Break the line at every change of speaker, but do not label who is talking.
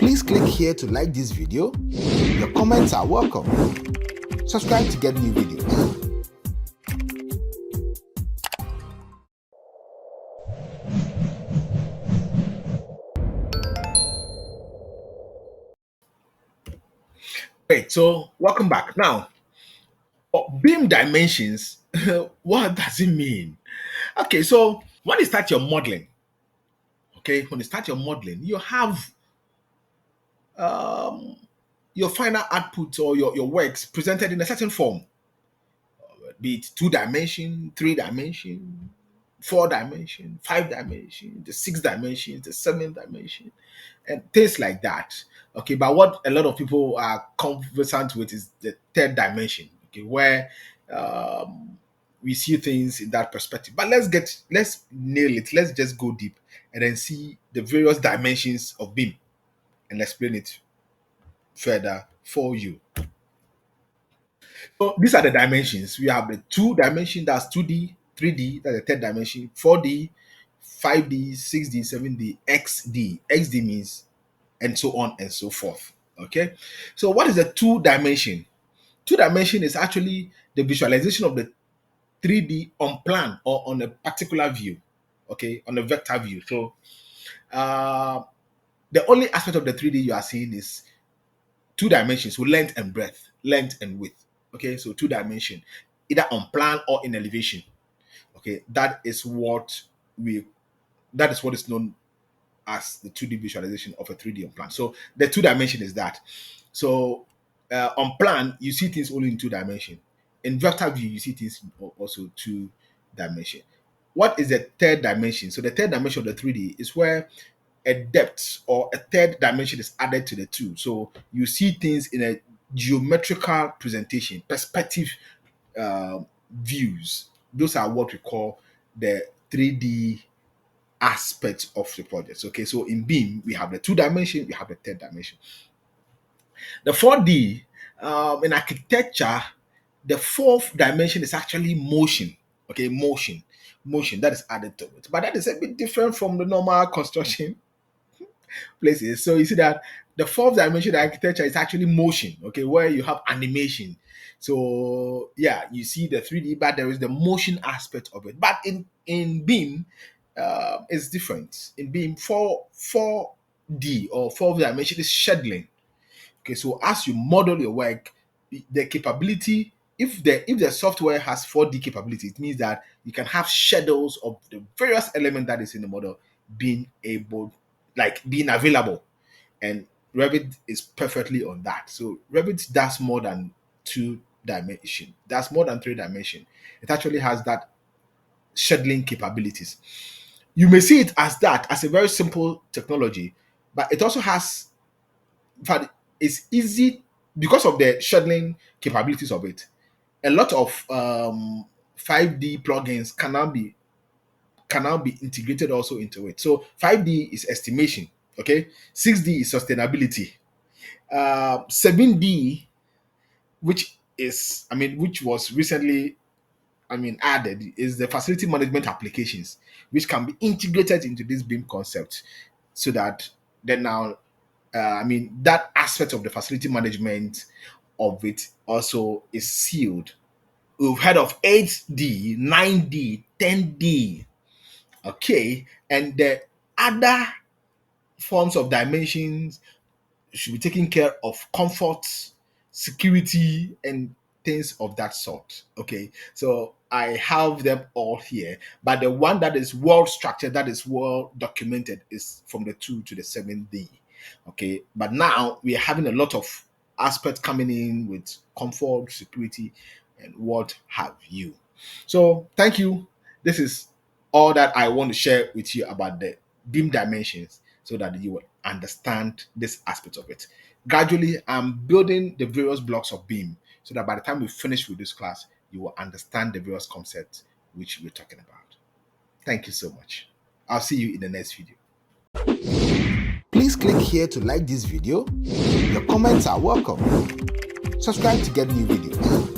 Please click here to like this video. Your comments are welcome. Subscribe to get new videos. Great, so welcome back. Now, Bim Dimensions, what does it mean? Okay, so when you start your modeling, you have your final output or your works presented in a certain form, be it 2 dimension, 3 dimension, 4 dimension, 5 dimension, the 6 dimensions, the 7 dimension, and things like that. Okay, but what a lot of people are conversant with is the 3rd dimension, okay, where we see things in that perspective. But let's nail it. Let's just go deep and then see the various dimensions of BIM and explain it further for you. So these are the dimensions. We have the 2 dimension, that's 2D, 3D, that's the 3rd dimension, 4D, 5D, 6D, 7D, XD. XD means and so on and so forth. Okay. So what is the 2 dimension? 2 dimension is actually the visualization of the 3D on plan or on a particular view. Okay, on a vector view. So the only aspect of the 3D you are seeing is 2 dimensions, so length and breadth, length and width. Okay, so 2 dimension, either on plan or in elevation. Okay, that is what is known as the 2D visualization of a 3D on plan. So the 2 dimension is that. So on plan, you see things only in 2 dimension. In vector view, you see things also 2 dimension. What is the 3rd dimension? So the 3rd dimension of the 3D is where a depth or a 3rd dimension is added to the 2. So you see things in a geometrical presentation, perspective views. Those are what we call the 3D aspects of the project. Okay, so in BIM, we have the 2 dimension, we have the 3rd dimension. The 4D, in architecture, the 4th dimension is actually motion. Okay, motion that is added to it. But that is a bit different from the normal construction places. So you see that the 4th dimension architecture is actually motion, okay, where you have animation. So yeah, you see the 3D, but there is the motion aspect of it. But in BIM, it's different. In BIM, 4D or 4th dimension is scheduling. Okay, so as you model your work, the capability, if the software has 4D capability, it means that you can have schedules of the various elements that is in the model being available. And Revit is perfectly on that. So Revit does more than 2 dimension. That's more than 3 dimension. It actually has that scheduling capabilities. You may see it as a very simple technology, but it also has, in fact, it's easy because of the scheduling capabilities of it. A lot of 5D plugins can now be integrated also into it. So 5D is estimation, okay? 6D is sustainability. 7D, which was recently added, is the facility management applications, which can be integrated into this BIM concept, so that then now that aspect of the facility management of it also is sealed. We've heard of 8D, 9D, 10D. Okay, and the other forms of dimensions should be taking care of comfort, security, and things of that sort. Okay, so I have them all here, but the one that is well structured, that is well documented, is from the 2 to the 7D. Okay, but now we are having a lot of aspects coming in with comfort, security, and what have you. So thank you. This is all that I want to share with you about the BIM dimensions, so that you will understand this aspect of it. Gradually, I'm building the various blocks of BIM, so that by the time we finish with this class, you will understand the various concepts which we're talking about. Thank you so much. I'll see you in the next video. Please click here to like this video. Your comments are welcome. Subscribe to get new videos.